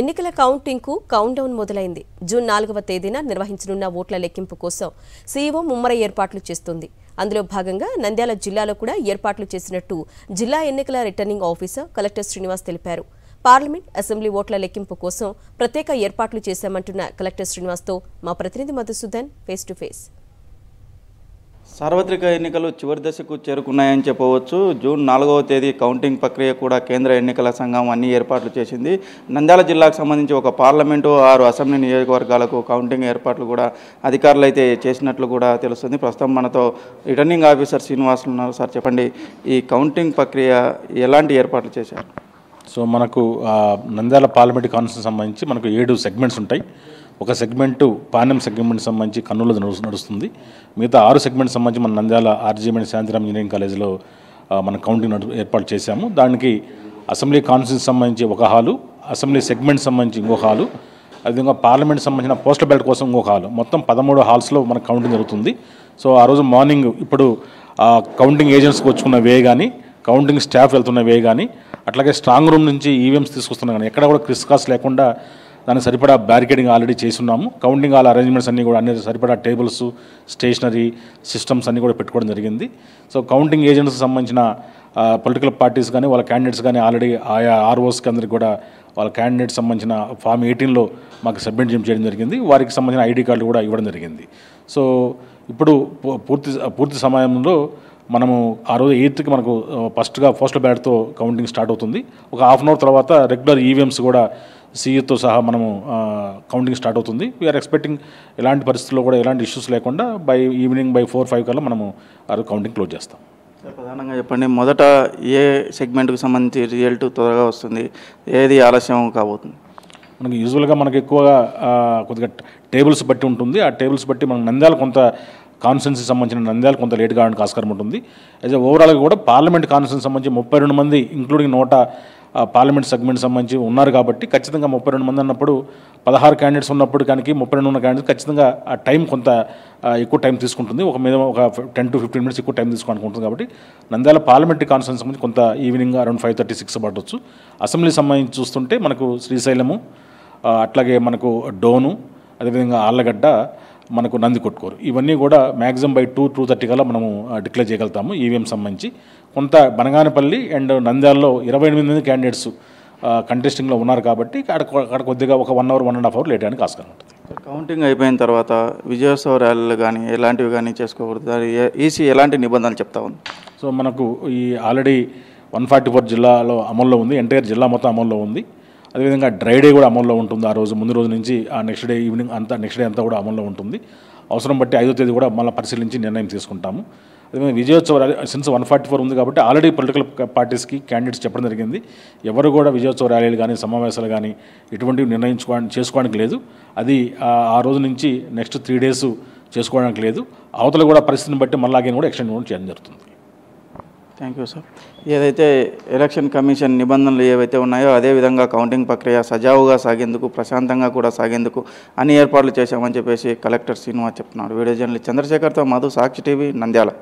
ఎన్నికల కౌంటింగ్కు కౌంట్డౌన్ మొదలైంది. జూన్ 4వ తేదీన నిర్వహించనున్న ఓట్ల లెక్కింపు కోసం సీఈఓ ముమ్మర ఏర్పాట్లు చేస్తుంది. అందులో భాగంగా నంద్యాల జిల్లాలో కూడా ఏర్పాట్లు చేసినట్టు జిల్లా ఎన్నికల రిటర్నింగ్ ఆఫీసర్ కలెక్టర్ శ్రీనివాస్ తెలిపారు. పార్లమెంట్, అసెంబ్లీ ఓట్ల లెక్కింపు కోసం ప్రత్యేక ఏర్పాట్లు చేశామంటున్న కలెక్టర్ శ్రీనివాస్తో మా ప్రతినిధి మధుసూదన్ ఫేస్ టు ఫేస్. సార్వత్రిక ఎన్నికలు చివరి దశకు చేరుకున్నాయని చెప్పవచ్చు. జూన్ 4వ తేదీ కౌంటింగ్ ప్రక్రియ కూడా కేంద్ర ఎన్నికల సంఘం అన్ని ఏర్పాట్లు చేసింది. నంద్యాల జిల్లాకు సంబంధించి ఒక పార్లమెంటు 6 అసెంబ్లీ నియోజకవర్గాలకు కౌంటింగ్ ఏర్పాట్లు కూడా అధికారులు అయితే చేసినట్లు కూడా తెలుస్తుంది. ప్రస్తుతం మనతో రిటర్నింగ్ ఆఫీసర్ శ్రీనివాస్ ఉన్నారు. సార్ చెప్పండి, ఈ కౌంటింగ్ ప్రక్రియ ఎలాంటి ఏర్పాట్లు చేశారు? సో మనకు నంద్యాల పార్లమెంట్ కాన్స్టిట్యూన్సీకి సంబంధించి మనకు 7 సెగ్మెంట్స్ ఉంటాయి. ఒక సెగ్మెంటు పానెం సెగ్మెంట్ సంబంధించి కర్నూలులో నడుస్తుంది. మిగతా 6 సెగ్మెంట్స్ సంబంధించి మన నంద్యాల ఆర్జీఎంఎన్ శాంతిరామ్ ఇంజనీరింగ్ కాలేజీలో మన కౌంటింగ్ ఏర్పాటు చేశాము. దానికి అసెంబ్లీ కాన్స్టిట్యూన్సీ సంబంధించి ఒక హాలు, అసెంబ్లీ సెగ్మెంట్ సంబంధించి ఇంకొక హాలు, అదేవిధంగా పార్లమెంట్ సంబంధించిన పోస్టల్ బ్యాలెట్ కోసం ఇంకొక హాలు, మొత్తం 13 హాల్స్లో మన కౌంటింగ్ జరుగుతుంది. సో ఆ రోజు మార్నింగ్ ఇప్పుడు కౌంటింగ్ ఏజెంట్స్కి వచ్చుకున్న వే కానీ, కౌంటింగ్ స్టాఫ్ వెళ్తున్న వే కానీ, అట్లాగే స్ట్రాంగ్ రూమ్ నుంచి ఈవీఎంస్ తీసుకొస్తున్నా కానీ ఎక్కడ కూడా క్రిస్కాస్ లేకుండా దానికి సరిపడా బ్యారికేడింగ్ ఆల్రెడీ చేస్తున్నాము. కౌంటింగ్ హాల్ అరేంజ్మెంట్స్ అన్నీ కూడా అన్ని సరిపడా టేబుల్స్, స్టేషనరీ సిస్టమ్స్ అన్నీ కూడా పెట్టుకోవడం జరిగింది. సో కౌంటింగ్ ఏజెంట్స్కి సంబంధించిన పొలిటికల్ పార్టీస్ కానీ వాళ్ళ క్యాండిడేట్స్ కానీ ఆల్రెడీ ఆయా ఆర్ఓస్కి అందరికీ కూడా వాళ్ళ క్యాండిడేట్స్ సంబంధించిన ఫామ్ 18లో మాకు సబ్మిట్ చేయడం జరిగింది. వారికి సంబంధించిన ఐడి కార్డులు కూడా ఇవ్వడం జరిగింది. సో ఇప్పుడు పూర్తి సమయంలో మనము ఆ రోజు 8కి మనకు ఫస్ట్గా పోస్టల్ బ్యాలెట్తో కౌంటింగ్ స్టార్ట్ అవుతుంది. ఒక హాఫ్ అన్ అవర్ తర్వాత రెగ్యులర్ ఈవీఎంస్ కూడా సీఈతో సహా మనము కౌంటింగ్ స్టార్ట్ అవుతుంది. వీఆర్ ఎక్స్పెక్టింగ్ ఎలాంటి పరిస్థితుల్లో కూడా ఎలాంటి ఇష్యూస్ లేకుండా ఈవినింగ్ బై 4-5 కల్లా మనము కౌంటింగ్ క్లోజ్ చేస్తాం. ప్రధానంగా చెప్పండి, మొదట ఏ సెగ్మెంట్కి సంబంధించి రిజల్ట్ త్వరగా వస్తుంది, ఏది ఆలస్యం కాబోతుంది? మనకి యూజువల్గా మనకి ఎక్కువగా కొద్దిగా టేబుల్స్ బట్టి ఉంటుంది. ఆ టేబుల్స్ బట్టి మనం నంద్యాల కొంత కాన్స్టిట్యున్సీకి సంబంధించిన నంద్యాల కొంత లేట్ కావడానికి ఆస్కారం ఉంటుంది. అయితే ఓవరాల్గా కూడా పార్లమెంట్ కాన్స్టిట్యున్సీ సంబంధించి 32 మంది ఇంక్లూడింగ్ 100 పార్లమెంట్ సెగ్మెంట్ సంబంధించి ఉన్నారు కాబట్టి ఖచ్చితంగా 32 మంది అన్నప్పుడు 16 క్యాండిడేట్స్ ఉన్నప్పుడు కానీ 32 ఉన్న క్యాండిడేట్స్ ఖచ్చితంగా ఆ టైం కొంత ఎక్కువ టైం తీసుకుంటుంది. ఒక 10 to 15 మినిట్స్ ఎక్కువ టైం తీసుకోవాలనుకుంటుంది. కాబట్టి నంద్యాల పార్లమెంటరీ కాన్స్టిట్యున్సీ సంబంధించి కొంత ఈవినింగ్ అరౌండ్ 5:36 పడవచ్చు. అసెంబ్లీ సంబంధించి చూస్తుంటే మనకు శ్రీశైలము, అట్లాగే మనకు డోను, అదేవిధంగా ఆళ్ళగడ్డ, మనకు నందికొట్కూరు, ఇవన్నీ కూడా మ్యాక్సిమం బై 2-2:30 కల్లా మనము డిక్లేర్ చేయగలుగుతాము. ఈవీఎం సంబంధించి కొంత బనగానపల్లి అండ్ నంద్యాలలో 28 మంది క్యాండిడేట్స్ కంటెస్టింగ్లో ఉన్నారు కాబట్టి అక్కడ కొద్దిగా ఒక 1 అవర్ 1.5 అవర్ లేట్ అయ్యడానికి ఆస్కారం ఉంటుంది. కౌంటింగ్ అయిపోయిన తర్వాత విజయోత్సవ ర్యాలీలు కానీ ఎలాంటివి కానీ చేసుకోకూడదు, ఈసీ ఎలాంటి నిబంధనలు చెప్తా ఉంది? సో మనకు ఈ ఆల్రెడీ 144 జిల్లాలో అమల్లో ఉంది, ఎంటైర్ జిల్లా మొత్తం అమల్లో ఉంది. అదేవిధంగా డ్రై డే కూడా అమల్లో ఉంటుంది. ఆ రోజు ముందు రోజు నుంచి ఆ next day evening next day అంతా కూడా అమల్లో ఉంటుంది. అవసరం బట్టి 5వ తేదీ కూడా మళ్ళీ పరిశీలించి నిర్ణయం తీసుకుంటాము. అదేవిధంగా విజయోత్సవ ర్యాలీ సిన్స్ 144 ఉంది కాబట్టి ఆల్రెడీ పొలిటికల్ పార్టీస్కి క్యాండిడేట్స్ చెప్పడం జరిగింది. ఎవరు కూడా విజయోత్సవ ర్యాలీలు కానీ సమావేశాలు కానీ ఎటువంటివి చేసుకోవడానికి లేదు. అది ఆ రోజు నుంచి నెక్స్ట్ 3 days చేసుకోవడానికి లేదు. అవతల కూడా పరిస్థితిని బట్టి మళ్ళీ కూడా ఎక్స్టెండ్ కూడా చేయడం జరుగుతుంది. Thank you sir. ఏదైతే ఎలక్షన్ కమిషన్ నిబంధనలు ఏవైతే ఉన్నాయో అదేవిధంగా కౌంటింగ్ ప్రక్రియ సజావుగా సాగేందుకు, ప్రశాంతంగా కూడా సాగేందుకు అన్ని ఏర్పాట్లు చేశామని చెప్పేసి కలెక్టర్ శ్రీనివాస్ చెప్తున్నాడు. వీడియో జర్నలిస్ట్ చంద్రశేఖర్తో మధు, సాక్షి టీవీ, నంద్యాల.